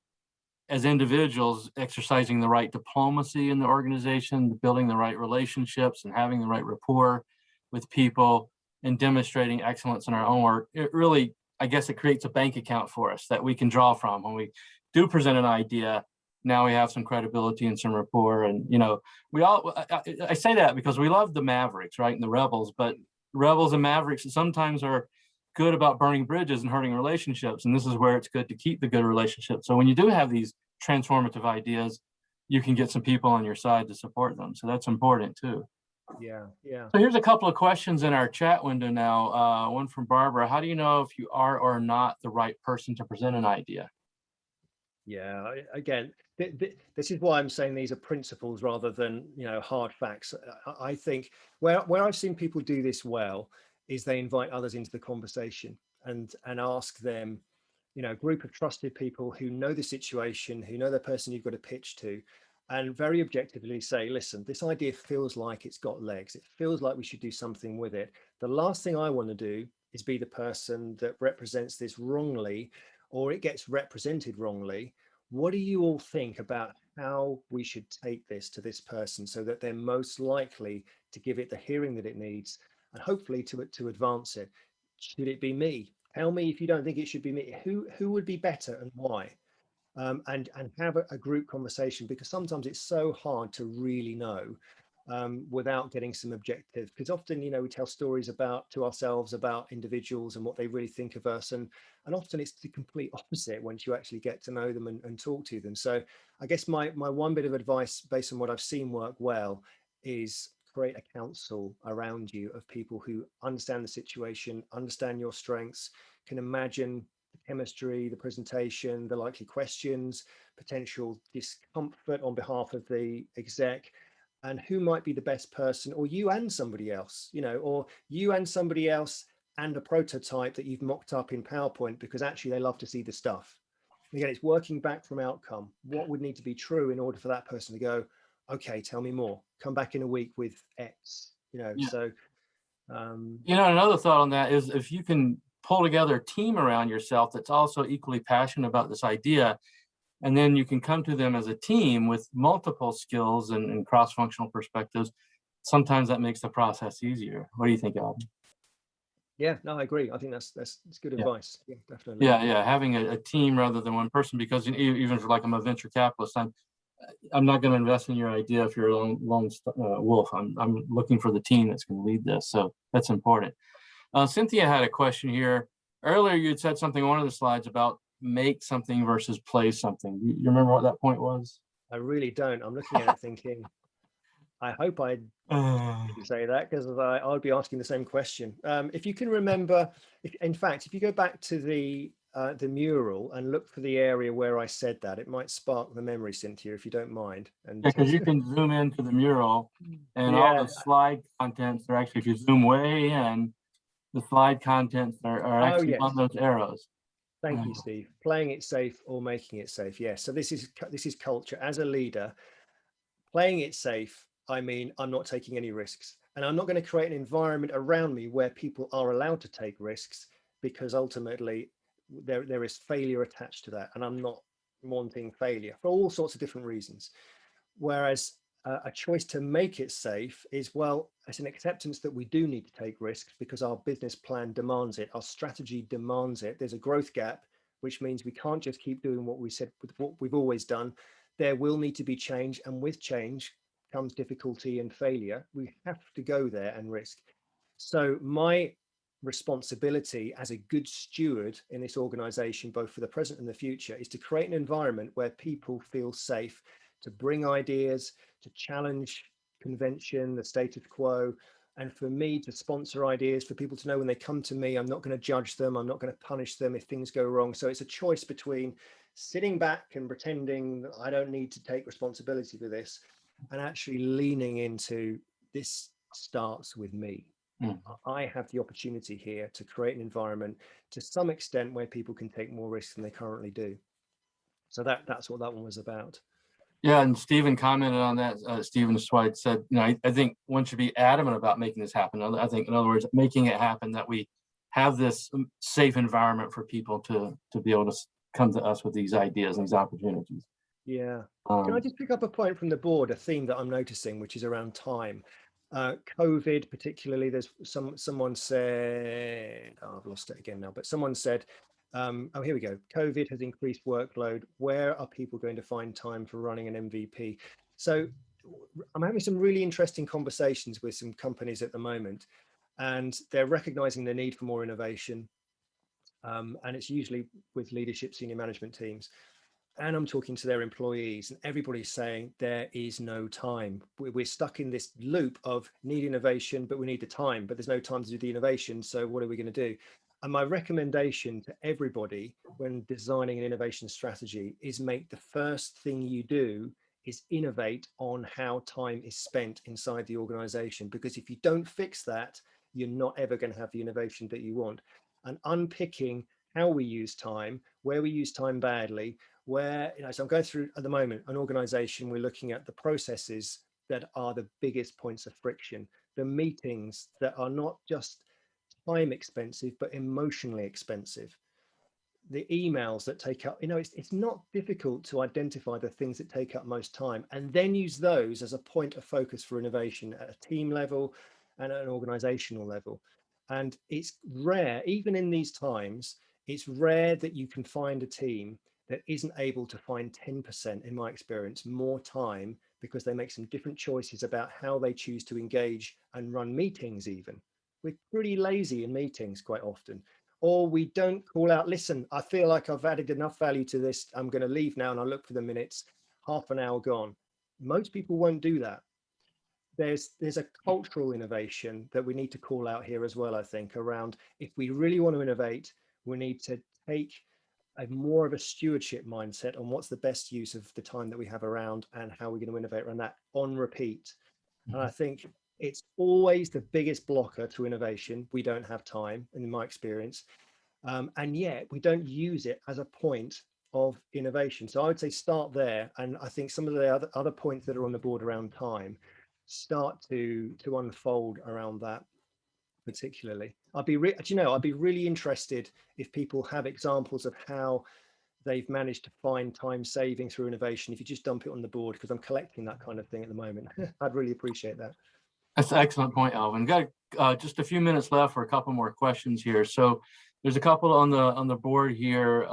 as individuals, exercising the right diplomacy in the organization, building the right relationships and having the right rapport with people and demonstrating excellence in our own work, it really, I guess, it creates a bank account for us that we can draw from when we do present an idea. Now we have some credibility and some rapport. And, I say that because we love the Mavericks, right? And the Rebels, but Rebels and Mavericks sometimes are good about burning bridges and hurting relationships. And this is where it's good to keep the good relationships. So when you do have these transformative ideas, you can get some people on your side to support them. So that's important too. Yeah. So here's a couple of questions in our chat window now. One from Barbara. How do you know if you are or not the right person to present an idea? Yeah, again, this is why I'm saying these are principles rather than hard facts. I think where I've seen people do this well is they invite others into the conversation and ask them, a group of trusted people who know the situation, who know the person you've got to pitch to, and very objectively say, listen, this idea feels like it's got legs. It feels like we should do something with it. The last thing I want to do is be the person that represents this wrongly, or it gets represented wrongly. What do you all think about how we should take this to this person so that they're most likely to give it the hearing that it needs, and hopefully to advance it? Should it be me? Tell me if you don't think it should be me. Who would be better and why? And have a group conversation, because sometimes it's so hard to really know without getting some objective, because often we tell stories to ourselves about individuals and what they really think of us, and often it's the complete opposite once you actually get to know them and talk to them. So I guess my one bit of advice, based on what I've seen work well, is create a council around you of people who understand the situation, understand your strengths, can imagine the chemistry, the presentation, the likely questions, potential discomfort on behalf of the exec, and who might be the best person, or you and somebody else, or you and somebody else and a prototype that you've mocked up in PowerPoint, because actually they love to see the stuff. Again, it's working back from outcome. What would need to be true in order for that person to go, okay, tell me more, come back in a week with X, Yeah. So another thought on that is, if you can pull together a team around yourself that's also equally passionate about this idea, and then you can come to them as a team with multiple skills and cross-functional perspectives, sometimes that makes the process easier. What do you think, Alvin? Yeah, no, I agree. I think that's good Yeah. advice. Yeah, definitely. Yeah. Having a team rather than one person, because even for like I'm a venture capitalist, I'm not going to invest in your idea if you're a lone wolf. I'm looking for the team that's going to lead this. So that's important. Cynthia had a question here. Earlier, you had said something on one of the slides about make something versus play something. You remember what that point was? I really don't. I'm looking at it thinking, I hope I didn't say that, because I would be asking the same question. If you can remember, in fact, if you go back to the mural and look for the area where I said that, it might spark the memory, Cynthia, if you don't mind. And Yeah, because you can zoom into the mural and all yeah. the slide contents are actually, if you zoom way in, the slide contents are Oh, actually yes. on those arrows. Thank you, Steve. Playing it safe or making it safe. Yes. So this is culture. As a leader, playing it safe, I mean, I'm not taking any risks, and I'm not going to create an environment around me where people are allowed to take risks, because ultimately there is failure attached to that, and I'm not wanting failure for all sorts of different reasons. Whereas a choice to make it safe is, well, it's an acceptance that we do need to take risks because our business plan demands it, our strategy demands it. There's a growth gap, which means we can't just keep doing what we said, with what we've always done. There will need to be change, and with change comes difficulty and failure. We have to go there and risk. So my responsibility as a good steward in this organization, both for the present and the future, is to create an environment where people feel safe to bring ideas, to challenge convention, the status quo, and for me to sponsor ideas, for people to know when they come to me, I'm not going to judge them, I'm not going to punish them if things go wrong. So it's a choice between sitting back and pretending that I don't need to take responsibility for this, and actually leaning into this starts with me. Mm. I have the opportunity here to create an environment to some extent where people can take more risks than they currently do. So that's what that one was about. Yeah, and Stephen commented on that. Stephen Swite said, I think one should be adamant about making this happen. I think, in other words, making it happen, that we have this safe environment for people to be able to come to us with these ideas and these opportunities. Yeah. Can I just pick up a point from the board, a theme that I'm noticing, which is around time? COVID, particularly, there's someone said, oh, I've lost it again now, but someone said, oh, here we go. COVID has increased workload. Where are people going to find time for running an MVP? So I'm having some really interesting conversations with some companies at the moment, and they're recognizing the need for more innovation. And it's usually with leadership, senior management teams. And I'm talking to their employees, and everybody's saying there is no time. We're stuck in this loop of need innovation, but we need the time, but there's no time to do the innovation. So what are we going to do? And my recommendation to everybody when designing an innovation strategy is make the first thing you do is innovate on how time is spent inside the organization. Because if you don't fix that, you're not ever going to have the innovation that you want. And unpicking how we use time, where we use time badly, where, so I'm going through at the moment an organization, we're looking at the processes that are the biggest points of friction, the meetings that are not just time expensive, but emotionally expensive, the emails that take up, it's not difficult to identify the things that take up most time and then use those as a point of focus for innovation at a team level and at an organizational level. And it's rare, even in these times, it's rare that you can find a team that isn't able to find 10%, in my experience, more time, because they make some different choices about how they choose to engage and run meetings even. We're pretty lazy in meetings quite often. Or we don't call out, listen, I feel like I've added enough value to this, I'm going to leave now, and I look for the minutes, half an hour gone. Most people won't do that. There's a cultural innovation that we need to call out here as well, I think, around if we really want to innovate, we need to take a more of a stewardship mindset on what's the best use of the time that we have around and how we're going to innovate around that on repeat. And I think it's always the biggest blocker to innovation. We don't have time, in my experience. And yet we don't use it as a point of innovation. So I would say start there. And I think some of the other points that are on the board around time start to unfold around that particularly. I'd be really interested if people have examples of how they've managed to find time saving through innovation. If you just dump it on the board, because I'm collecting that kind of thing at the moment. I'd really appreciate that. That's an excellent point, Elvin. Got just a few minutes left for a couple more questions here. So there's a couple on the board here.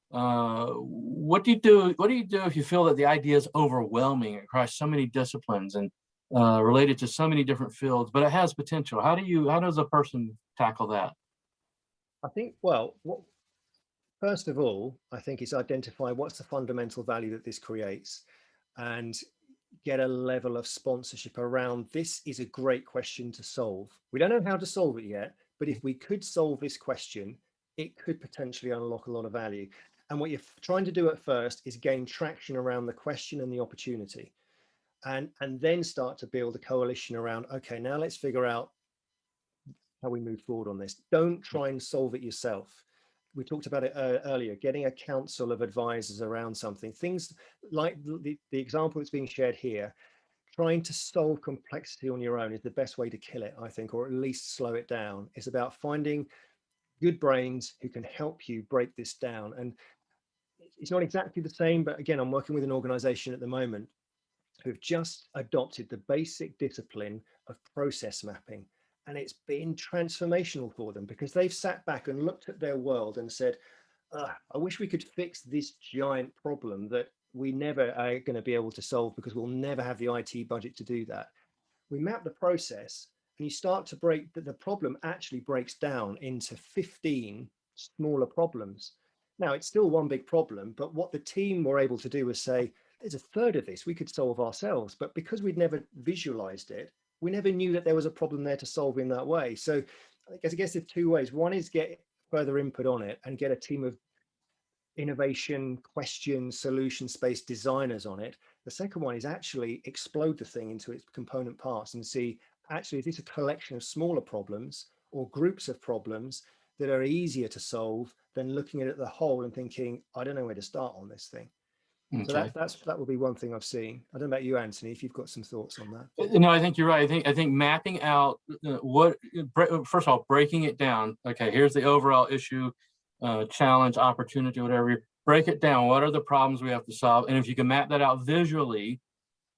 What do you do? What do you do if you feel that the idea is overwhelming across so many disciplines and related to so many different fields, but it has potential? How does a person tackle that? I think, well, first of all, I think it's identify what's the fundamental value that this creates and get a level of sponsorship around this is a great question to solve. We don't know how to solve it yet, but if we could solve this question, it could potentially unlock a lot of value. And what you're trying to do at first is gain traction around the question and the opportunity, and then start to build a coalition around, okay, now let's figure out how we move forward on this. Don't try and solve it yourself. We talked about it earlier, getting a council of advisors around something. Things like the example that's being shared here, trying to solve complexity on your own is the best way to kill it, I think, or at least slow it down. It's about finding good brains who can help you break this down. And it's not exactly the same, but again, I'm working with an organization at the moment who've just adopted the basic discipline of process mapping. And it's been transformational for them because they've sat back and looked at their world and said, I wish we could fix this giant problem that we never are going to be able to solve because we'll never have the IT budget to do that. We map the process and you start to break that the problem actually breaks down into 15 smaller problems. Now it's still one big problem, but what the team were able to do was say, there's a third of this we could solve ourselves, but because we'd never visualized it, we never knew that there was a problem there to solve in that way. So I guess there's two ways. One is get further input on it and get a team of innovation, question, solution space designers on it. The second one is actually explode the thing into its component parts and see, actually, is this a collection of smaller problems or groups of problems that are easier to solve than looking at it the whole and thinking, I don't know where to start on this thing. So Okay. that would be one thing I've seen. I don't know about you, Anthony, if you've got some thoughts on that. No, I think you're right. I think mapping out first of all, breaking it down. Okay, here's the overall issue, challenge, opportunity, whatever. Break it down. What are the problems we have to solve? And if you can map that out visually,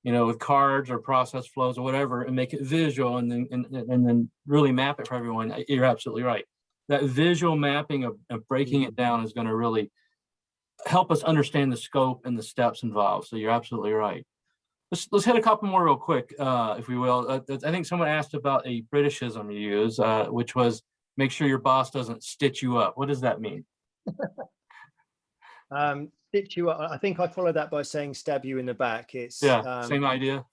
with cards or process flows or whatever, and make it visual, and then really map it for everyone. You're absolutely right. That visual mapping of breaking it down is going to really help us understand the scope and the steps involved. So you're absolutely right. Let's hit a couple more real quick, if we will. I think someone asked about a Britishism you use, which was make sure your boss doesn't stitch you up. What does that mean? Stitch you up. I think I followed that by saying stab you in the back. It's same idea.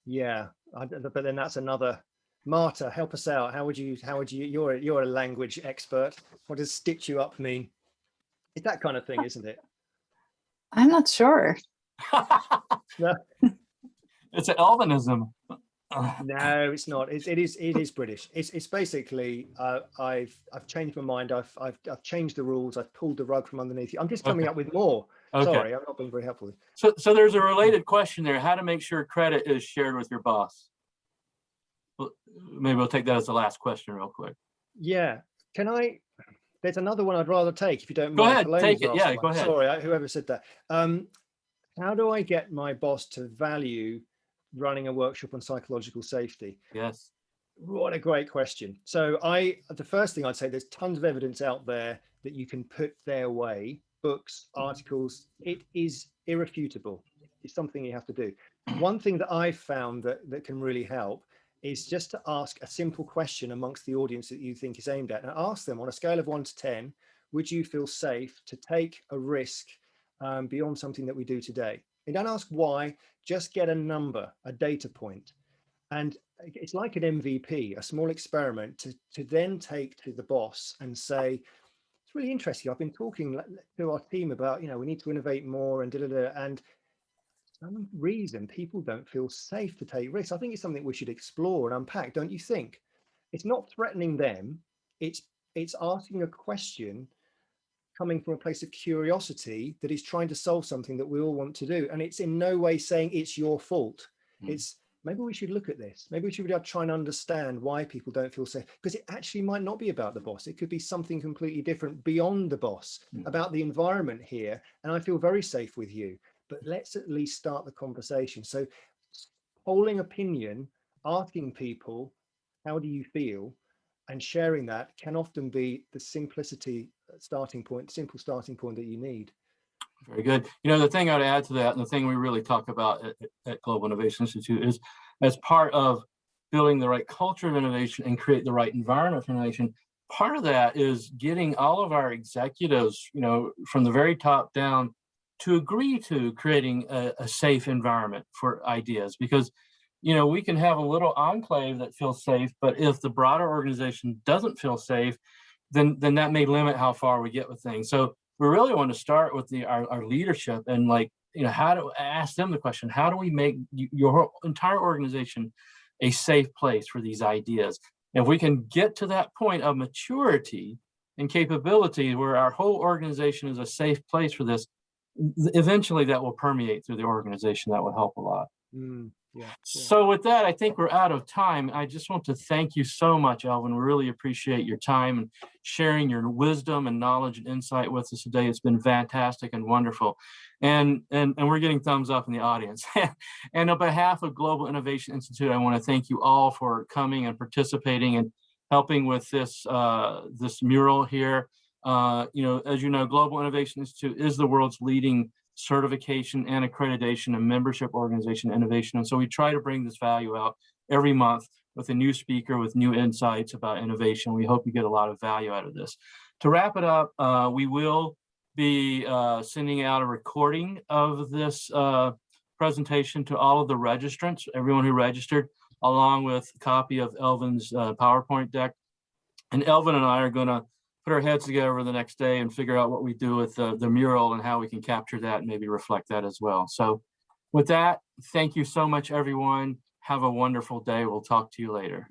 Yeah, but then that's another. Marta, help us out. How would you? You're a language expert. What does stitch you up mean? It's that kind of thing, isn't it? I'm not sure. No. It's an Elvinism. No, it's not. It is British. It's basically I've changed my mind. I've changed the rules. I've pulled the rug from underneath you. I'm just coming up with more. Okay. Sorry, I'm not being very helpful. So there's a related question there. How to make sure credit is shared with your boss? Maybe we'll take that as the last question real quick. Yeah. Can I? There's another one I'd rather take if you don't Go mind. ahead, take it. Yeah, go ahead. Sorry, whoever said that. How do I get my boss to value running a workshop on psychological safety? Yes. What a great question. So the first thing I'd say, there's tons of evidence out there that you can put their way, books, articles. It is irrefutable. It's something you have to do. One thing that I've found that can really help is just to ask a simple question amongst the audience that you think is aimed at, and ask them on a scale of 1 to 10, would you feel safe to take a risk beyond something that we do today? And don't ask why, just get a number, a data point. And it's like an MVP, a small experiment to then take to the boss and say, it's really interesting. I've been talking to our team about, we need to innovate more and and for some reason people don't feel safe to take risks. I think it's something we should explore and unpack, don't you think? It's not threatening them. It's asking a question coming from a place of curiosity that is trying to solve something that we all want to do. And it's in no way saying it's your fault. It's maybe we should look at this. Maybe we should try and understand why people don't feel safe, because it actually might not be about the boss. It could be something completely different beyond the boss, about the environment here. And I feel very safe with you, but let's at least start the conversation. So polling opinion asking people, how do you feel? And sharing that can often be the simple starting point that you need. Very good. The thing I'd add to that, and the thing we really talk about at Global Innovation Institute is, as part of building the right culture of innovation and create the right environment for innovation, part of that is getting all of our executives, from the very top down, to agree to creating a safe environment for ideas. Because, we can have a little enclave that feels safe, but if the broader organization doesn't feel safe, then that may limit how far we get with things. So we really want to start with our leadership and how to ask them the question, how do we make your entire organization a safe place for these ideas? If we can get to that point of maturity and capability where our whole organization is a safe place for this, eventually that will permeate through the organization. That will help a lot. Yeah. So with that, I think we're out of time. I just want to thank you so much, Elvin. We really appreciate your time and sharing your wisdom and knowledge and insight with us today. It's been fantastic and wonderful. And we're getting thumbs up in the audience. And on behalf of Global Innovation Institute, I want to thank you all for coming and participating and helping with this mural here. As you know, Global Innovation Institute is the world's leading certification and accreditation and membership organization innovation. And so we try to bring this value out every month with a new speaker with new insights about innovation. We hope you get a lot of value out of this. To wrap it up, we will be sending out a recording of this presentation to all of the registrants, everyone who registered, along with a copy of Elvin's PowerPoint deck. And Elvin and I are going to put our heads together the next day and figure out what we do with the mural and how we can capture that and maybe reflect that as well. So with that, thank you so much, everyone. Have a wonderful day. We'll talk to you later.